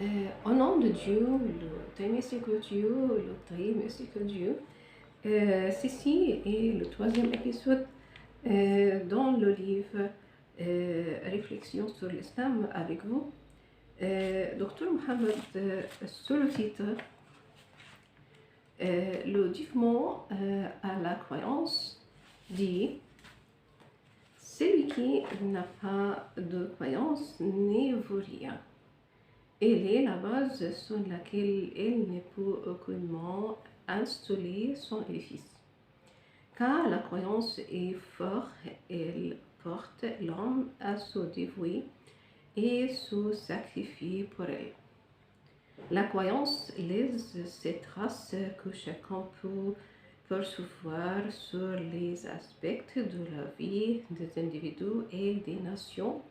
Au nom de Dieu, le très miséricordieux Dieu, le très miséricordieux Dieu, ceci est le troisième épisode dans le livre Réflexions sur l'islam avec vous. Dr Mohamed, sur le titre, le dévouement à la croyance dit: celui qui n'a pas de croyance ne vaut rien. Elle est la base sur laquelle elle ne peut aucunement installer son édifice. Car la croyance est forte, elle porte l'homme à se dévouer et se sacrifier pour elle. La croyance laisse ces traces que chacun peut percevoir sur les aspects de la vie des individus et des nations,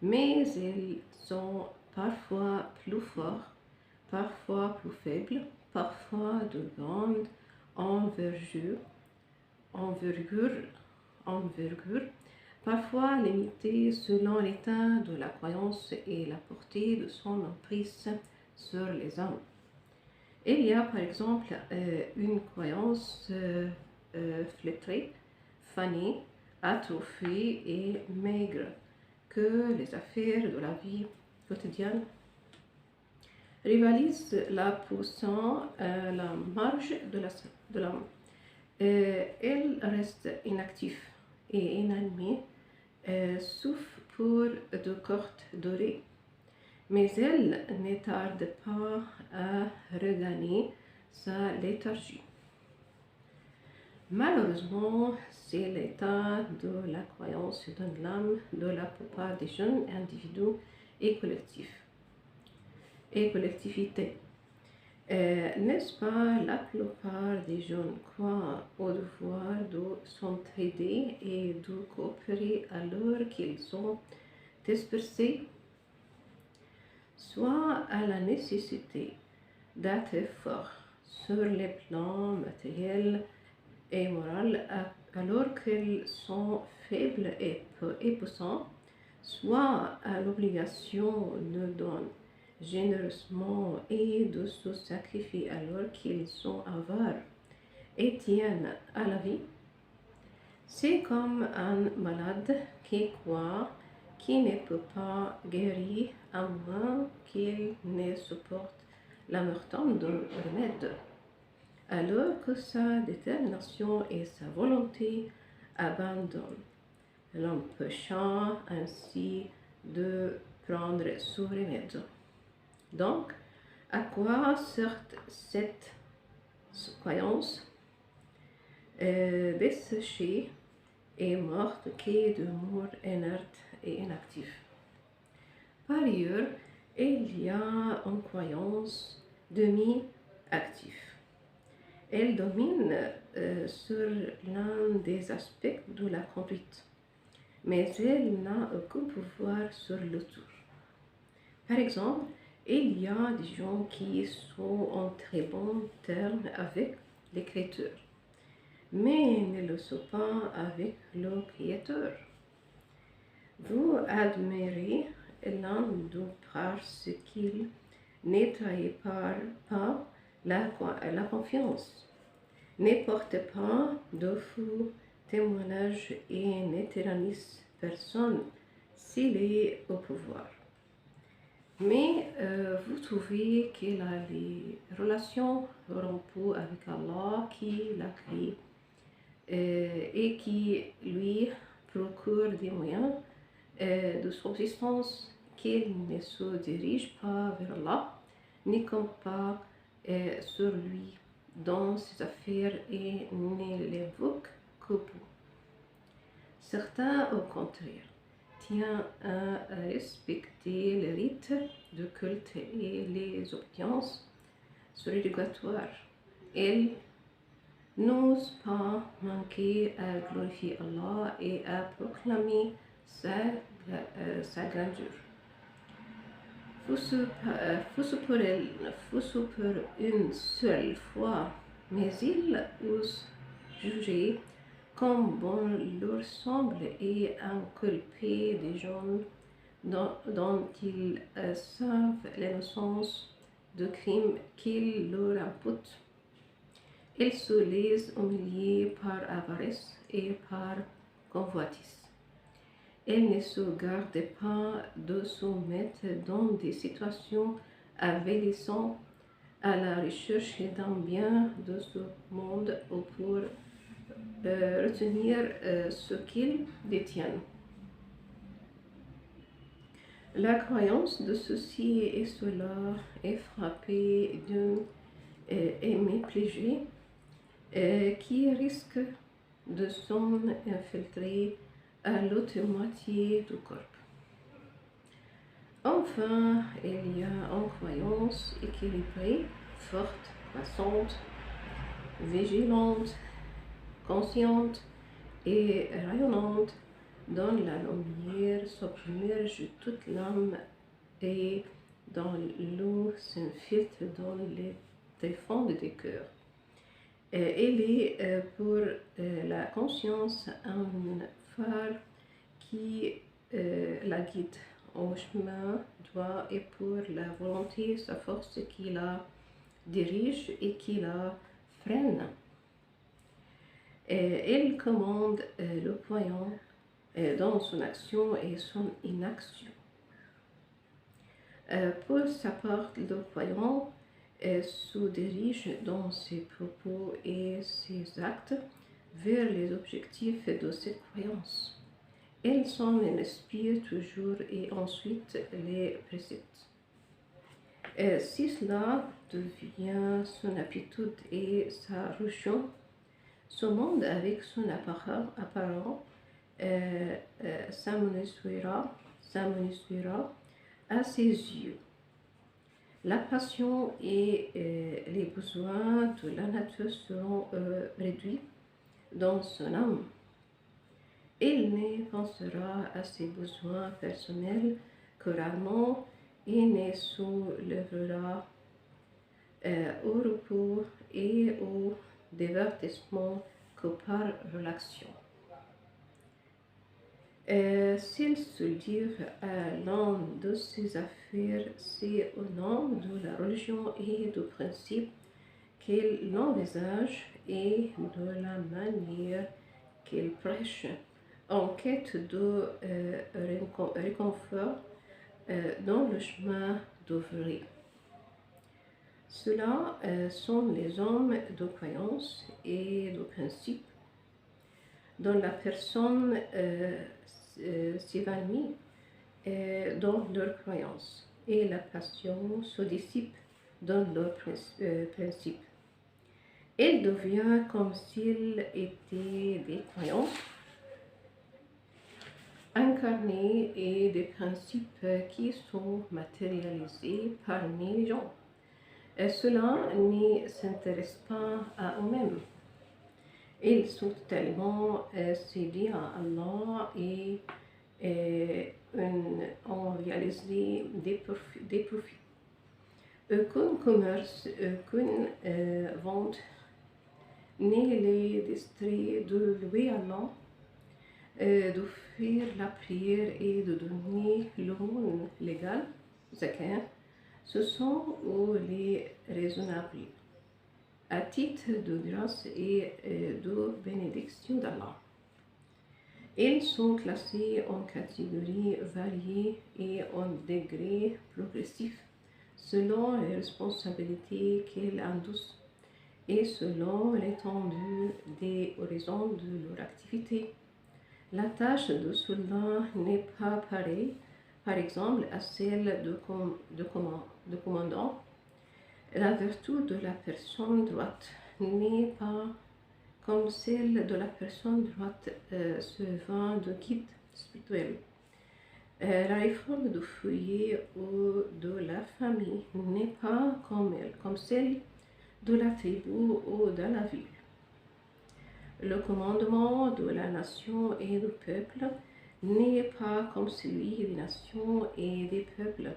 mais elles sont parfois plus fortes, parfois plus faibles, parfois de grande envergure, parfois limitées selon l'état de la croyance et la portée de son emprise sur les hommes. Il y a par exemple une croyance flétrée, fanée, atrophiée et maigre que les affaires de la vie quotidienne rivalisent la poussant à la marge de l'homme. Elle reste inactive et inanimée, sauf pour de courtes durées. Mais elle ne tarde pas à regagner sa léthargie. Malheureusement, c'est l'état de la croyance dans l'âme de la plupart des jeunes individus et collectifs et collectivités. N'est-ce pas, la plupart des jeunes croient au devoir de s'entraider et de coopérer alors qu'ils sont dispersés, soit à la nécessité d'être forts sur les plans matériel et moral alors qu'ils sont faibles et puissants, soit à l'obligation de donner généreusement et de se sacrifier alors qu'ils sont avares et tiennent à la vie. C'est comme un malade qui croit qu'il ne peut pas guérir à moins qu'il ne supporte l'amertume d'un remède, alors que sa détermination et sa volonté abandonnent, l'empêchant ainsi de prendre ce remède. Donc, à quoi sert cette croyance desséchée et morte qu'est de mort inerte et inactive? Par ailleurs, il y a une croyance demi-active. Elle domine sur l'un des aspects de la conduite, mais elle n'a aucun pouvoir sur l'autre. Par exemple, il y a des gens qui sont en très bons termes avec l'Écriture, mais ne le sont pas avec le Créateur. Vous admirez l'un d'eux parce qu'il ne trahit pas la confiance, ne porte pas de faux témoignages et ne tyrannise personne s'il est au pouvoir. Mais vous trouvez qu'il a les relations rompues avec Allah qui l'a créé et qui lui procure des moyens de subsistance, qu'il ne se dirige pas vers Allah, ni compte pas sur lui dans ses affaires et ne l'évoque que pour. Certains, au contraire, tiennent à respecter les rites de culte et les obédiences surérogatoires. Ils n'osent pas manquer à glorifier Allah et à proclamer sa grandeur. Fût-ce pour une seule fois, mais ils osent juger comme bon leur semble et inculper des gens dont ils savent l'innocence de crimes qu'ils leur imputent. Ils se laissent humilier par avarice et par convoitise. Ils ne se gardent pas de se mettre dans des situations avilissantes à la recherche d'un bien de ce monde ou pour retenir ce qu'ils détiennent. La croyance de ceci et cela est frappée d'un hémiplégie qui risque de s'en infiltrer à l'autre moitié du corps. Enfin, il y a une croyance équilibrée, forte, passante, vigilante, consciente et rayonnante dont la lumière submerge toute l'âme et dont l'eau s'infiltre dans les tréfonds des cœurs. Elle est pour la conscience un phare qui la guide au chemin droit et pour la volonté sa force qui la dirige et qui la freine. Elle commande le croyant dans son action et son inaction. Pour sa part, le croyant se dirige dans ses propos et ses actes vers les objectifs de cette croyance. Elle s'en inspire toujours et ensuite les précipite. Si cela devient son habitude et sa religion, ce monde avec son apparent s'amenuisera à ses yeux. La passion et les besoins de la nature seront réduits dans son âme. Il ne pensera à ses besoins personnels que rarement et ne soulèvera au repos et au divertissement que par relaxation. S'il se livre à l'un de ces affaires, c'est au nom de la religion et du principe qu'il l'envisage et de la manière qu'il prêche, en quête de réconfort dans le chemin d'ouvrir. Ceux-là sont les hommes de croyance et de principe dont la personne s'évanouit dans leur croyance et la passion se dissipe dans leur principe. Il devient comme s'il était des croyances incarnées et des principes qui sont matérialisés parmi les gens. Ceux-là ne s'intéressent pas à eux-mêmes. Ils sont tellement cédés à Allah et ont réalisé des profits. Aucun commerce, aucune vente ne les distrait de louer Allah, d'offrir la prière et de donner l'aumône légale, zakat. Ce sont les raisonnables, à titre de grâce et de bénédiction d'Allah. Ils sont classés en catégories variées et en degrés progressifs selon les responsabilités qu'ils endossent et selon l'étendue des horizons de leur activité. La tâche de soldat n'est pas pareille, par exemple, à celle de commandant. La vertu de la personne droite n'est pas comme celle de la personne droite servant de guide spirituel. La réforme du foyer ou de la famille n'est pas comme celle de la tribu ou de la ville. Le commandement de la nation et du peuple n'est pas comme celui des nations et des peuples.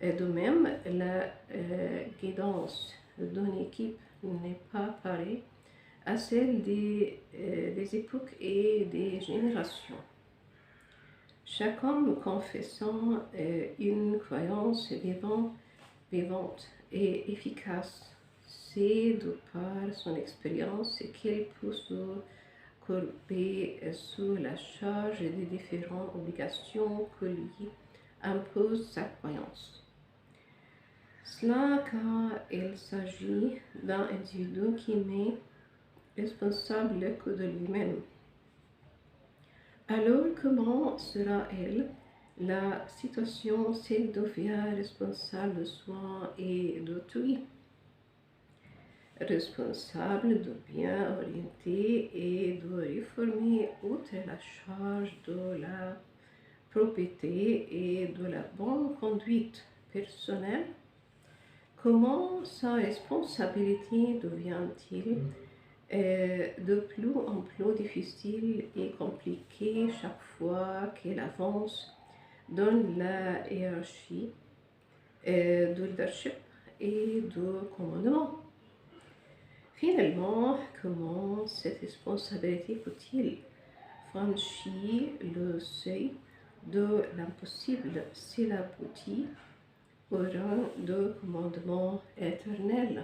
De même, la guidance d'une équipe n'est pas pareille à celle des époques et des générations. chaque homme confessant une croyance vivante et efficace, c'est de par son expérience qu'il peut se courber sous la charge des différentes obligations que lui impose sa croyance. Cela car il s'agit d'un individu qui n'est responsable que de lui-même. Alors comment sera-elle la situation s'il devient responsable de soi et d'autrui? Responsable de bien orienter et de réformer outre la charge de la propriété et de la bonne conduite personnelle? Comment sa responsabilité devient-il de plus en plus difficile et compliquée chaque fois qu'elle avance dans la hiérarchie de leadership et de commandement? Finalement, comment cette responsabilité peut-il franchir le seuil de l'impossible s'il aboutit au rang de commandement éternel?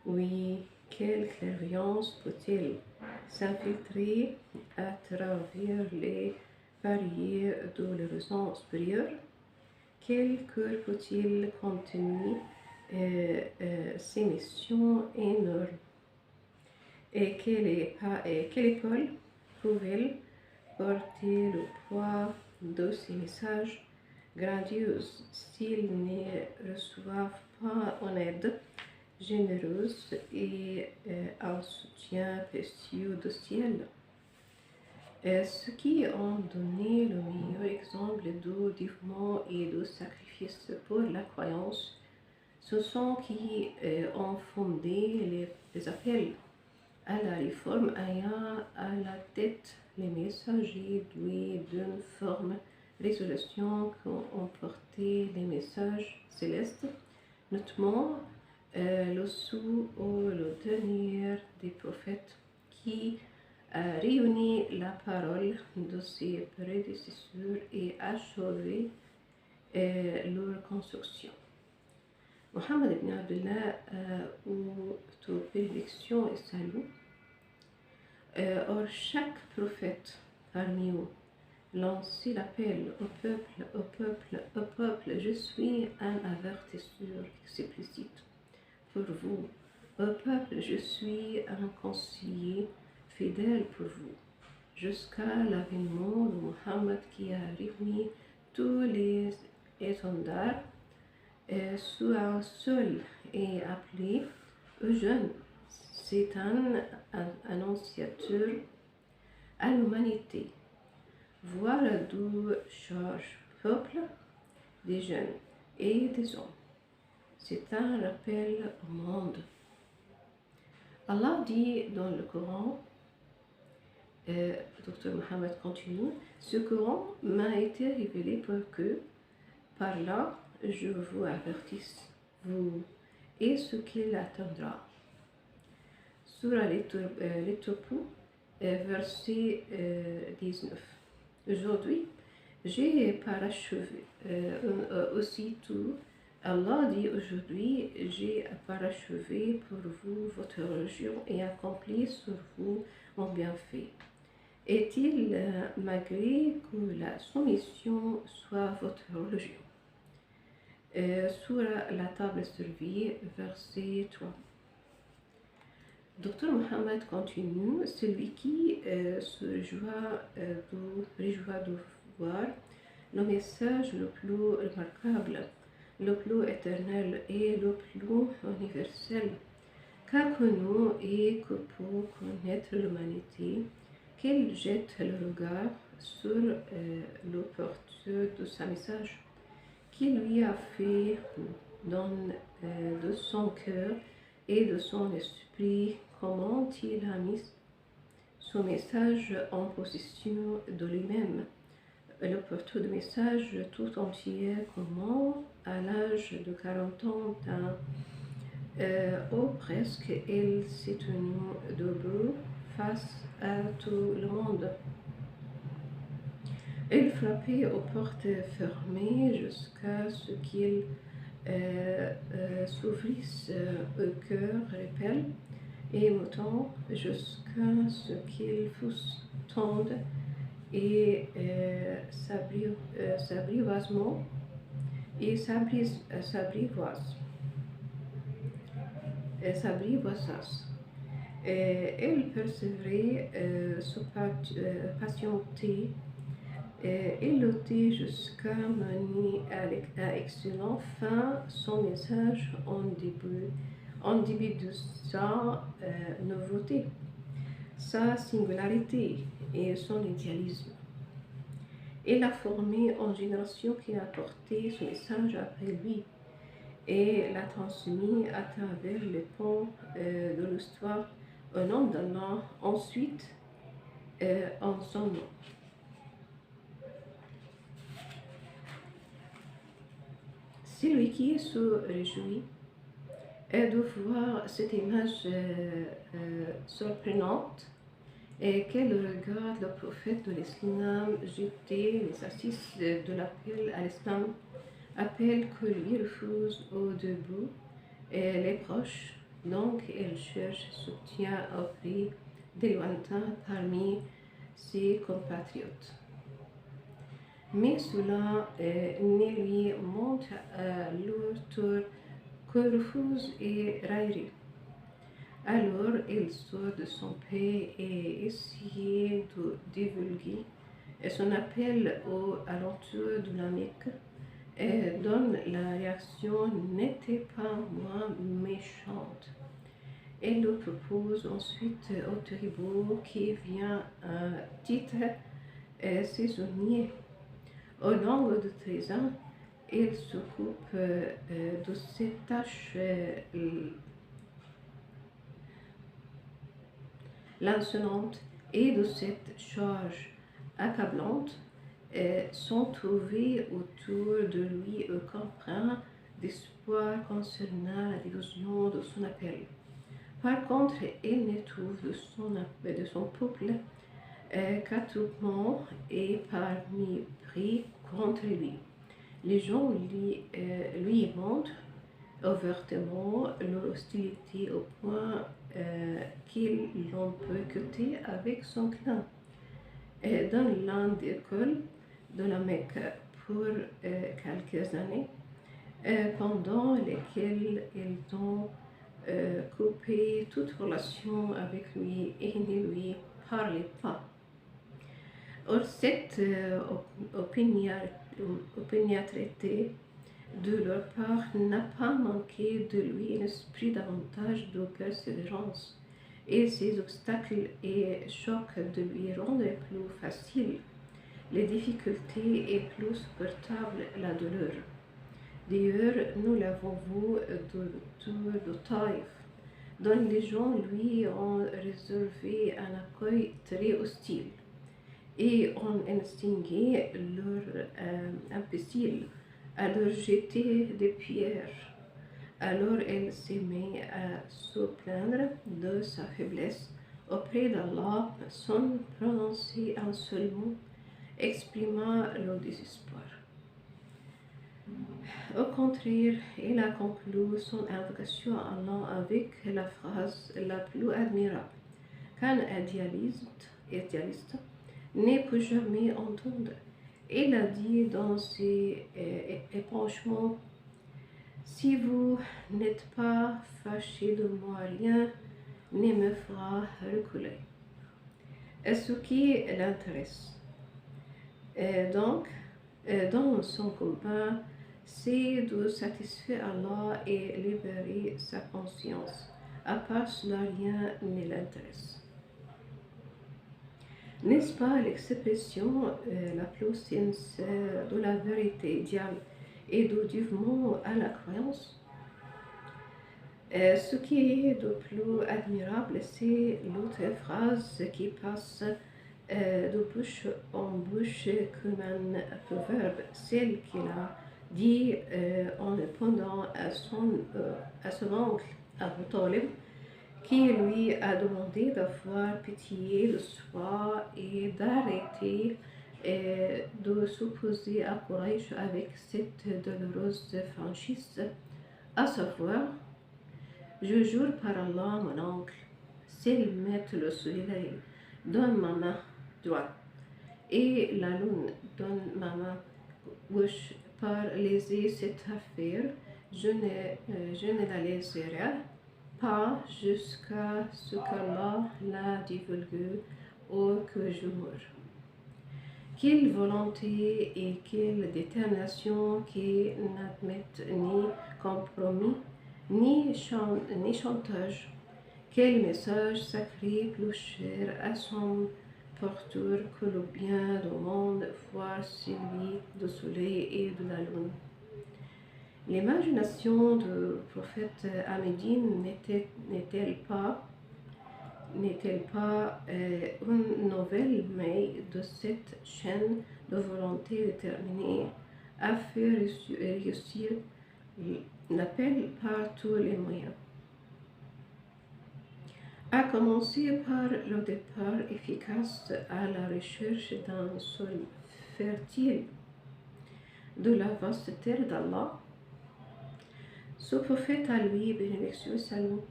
Oui, quelle clairvoyance peut-il s'infiltrer à travers les barrières de l'horizon supérieur? Quel cœur peut-il contenir ces missions énormes? Et quelle épaule peut-elle porter le poids de ces messages grandioses s'ils ne reçoivent pas en aide généreuse et un soutien précieux du ciel? Ceux qui ont donné le meilleur exemple de dévouement et de sacrifice pour la croyance, ce sont qui ont fondé les appels à la réforme ayant à la tête les messagers doués d'une forme résolution qu'ont porté les messages célestes, notamment le sous ou le dernier des prophètes qui a réuni la parole de ses prédécesseurs et achevé leur construction. Mohammed ibn Abdullah, ou toute bénédiction et salut, or chaque prophète parmi eux lancé l'appel au peuple, je suis un avertisseur explicite pour vous. Au peuple, je suis un conseiller fidèle pour vous, jusqu'à l'avènement de Mohammed qui a réuni tous les étendards sous un seul et appelé aux jeunes. C'est un annonciateur à l'humanité. Voilà d'où charge peuple des jeunes et des hommes. C'est un rappel au monde. Allah dit dans le Coran, Dr Mohammed continue, ce Coran m'a été révélé pour que, par là, je vous avertisse, vous et ce qu'il attendra. Surah les Topos, verset 19. Aujourd'hui, j'ai parachevé. Aussitôt, Allah dit aujourd'hui, j'ai parachevé pour vous votre religion et accompli sur vous mon bienfait. Est-il malgré que la soumission soit votre religion? Sur la table servie, verset 3. Dr Mohammed continue, celui qui se réjouit de voir le message le plus remarquable, le plus éternel et le plus universel qu'a connu et que pour connaître l'humanité, qu'elle jette le regard sur le porteur de sa message, qui lui a fait don de son cœur et de son esprit, comment il a mis son message en possession de lui-même. Le porteur de message tout entier, comment à l'âge de 40 ans, ou presque, il s'est tenu debout face à tout le monde. Il frappait aux portes fermées jusqu'à ce qu'ils s'ouvrissent au cœur repelle et mouton jusqu'à ce qu'ils fussent tendres et s'apprivoisement et s'apprivoisassent. Elle persévérait, patientait, et luttait jusqu'à mener à excellent fin son message en début de sa nouveauté, sa singularité et son idéalisme. Il a formé une génération qui a porté ce message après lui et l'a transmis à travers les ponts de l'histoire au nom d'Allah, ensuite en son nom. Celui qui se réjouit de voir cette image surprenante et qu'elle regarde le prophète de l'islam jeter les assises de l'appel à l'islam, appel que lui refuse au debout et les proches, donc elle cherche soutien auprès des lointains parmi ses compatriotes. Mais cela ne lui montre à leur tour que refuse et raillerie. Alors il sort de son pays et essaye de divulguer son appel aux alentours de la Mecque, dont la réaction n'était pas moins méchante. Elle le propose ensuite au tribunal qui vient à titre saisonnier. Au nombre de 13 ans, il s'occupe de cette tâche lancinante et de cette charge accablante, sans trouver autour de lui aucun brin d'espoir concernant la diffusion de son appel. Par contre, il ne trouve de son peuple qu'attroupement et parmi pris contre lui. Les gens lui montrent ouvertement leur hostilité au point qu'ils l'ont boycotté avec son clan dans l'un des écoles de la Mecque pour quelques années, pendant lesquelles ils ont coupé toute relation avec lui et ne lui parlaient pas. Or, cette opiniâtreté de leur part n'a pas manqué de lui un esprit davantage de persévérance, et ces obstacles et chocs de lui rendre plus facile les difficultés et plus supportable la douleur. D'ailleurs, nous l'avons vu autour de Taïf, dont les gens lui ont réservé un accueil très hostile et ont instigé leur imbécile à leur jeter des pierres. Alors elle s'est mise à se plaindre de sa faiblesse auprès d'Allah sans prononcer un seul mot, exprimant le désespoir. Au contraire, elle a conclu son invocation à Allah avec la phrase la plus admirable qu'un idéaliste ne peut jamais entendre. Elle a dit dans ses épanchements: si vous n'êtes pas fâché de moi, rien ne me fera reculer. Ce qui l'intéresse. Donc, dans son combat, c'est de satisfaire Allah et libérer sa conscience. À part cela, rien ne l'intéresse. N'est-ce pas l'expression la plus sincère de la vérité idéale et du dévouement à la croyance? Ce qui est de plus admirable, c'est l'autre phrase qui passe de bouche en bouche comme un proverbe, celle qu'il a dit en répondant à son oncle Abu Talib, qui lui a demandé d'avoir pitié de soi et d'arrêter de s'opposer à Quraysh avec cette douloureuse franchise, à savoir: je jure par Allah, mon oncle, s'il met le soleil dans ma main droite et la lune dans ma main gauche par léser cette affaire, je ne la laisserai pas jusqu'à ce qu'Allah la divulgue ou que je meure. Quelle volonté et quelle détermination qui n'admettent ni compromis, ni chantage. Quel message sacré plus cher à son porteur que le bien du monde, voire celui du soleil et de la lune. L'imagination du prophète à Médine n'est-elle pas une nouvelle, mais de cette chaîne de volonté déterminée à faire réussir l'appel par tous les moyens? À commencer par le départ efficace à la recherche d'un sol fertile de la vaste terre d'Allah. Ce prophète à lui, bénédiction et salut,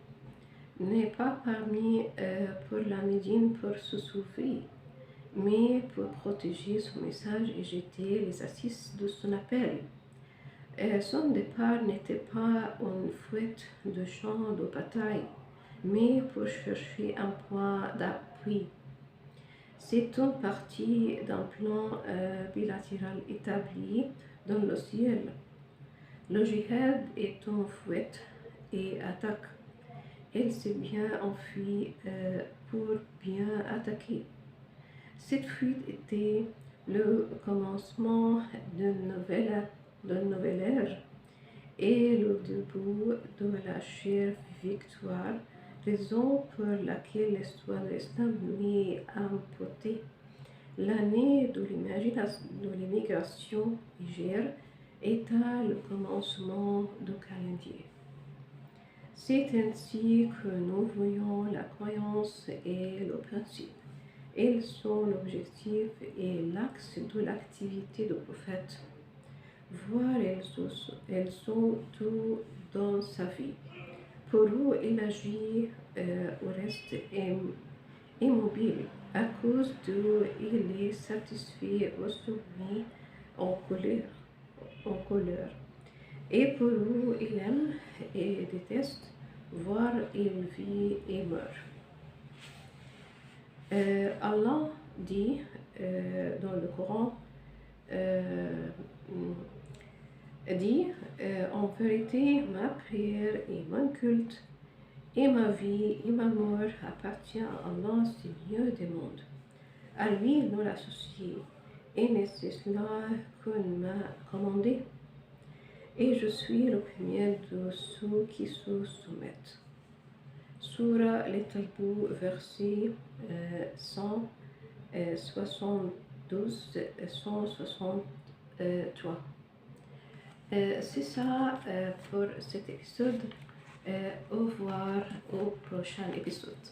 n'est pas parmi pour la Médine pour se sauver, mais pour protéger son message et jeter les assises de son appel. Son départ n'était pas une fuite de champ de bataille, mais pour chercher un point d'appui. C'est une partie d'un plan bilatéral établi dans le ciel. Le jihad est une fuite et attaque. Elle s'est bien enfuie pour bien attaquer. Cette fuite était le commencement d'une nouvelle ère et le début de la chère victoire, raison pour laquelle l'histoire de l'Islam lui est imputée. L'année de l'immigration hégire est le commencement du calendrier. C'est ainsi que nous voyons la croyance et le principe. Elles sont l'objectif et l'axe de l'activité du prophète. Voire elles sont tout dans sa vie. Pour eux, il agit au reste immobile, à cause d'eux, il est satisfait ou soumis en colère. Et pour eux, il aime et déteste, voire il vit et meurt. Allah dit dans le Coran, en vérité, ma prière et mon culte, et ma vie et ma mort appartiennent à Allah, Seigneur des mondes. À lui, non l'associé, et n'est-ce cela qu'on m'a commandé? Et je suis le premier de ceux qui se soumettent. Surah Al-Talbou, verset 172-163. C'est ça pour cet épisode. Au revoir au prochain épisode.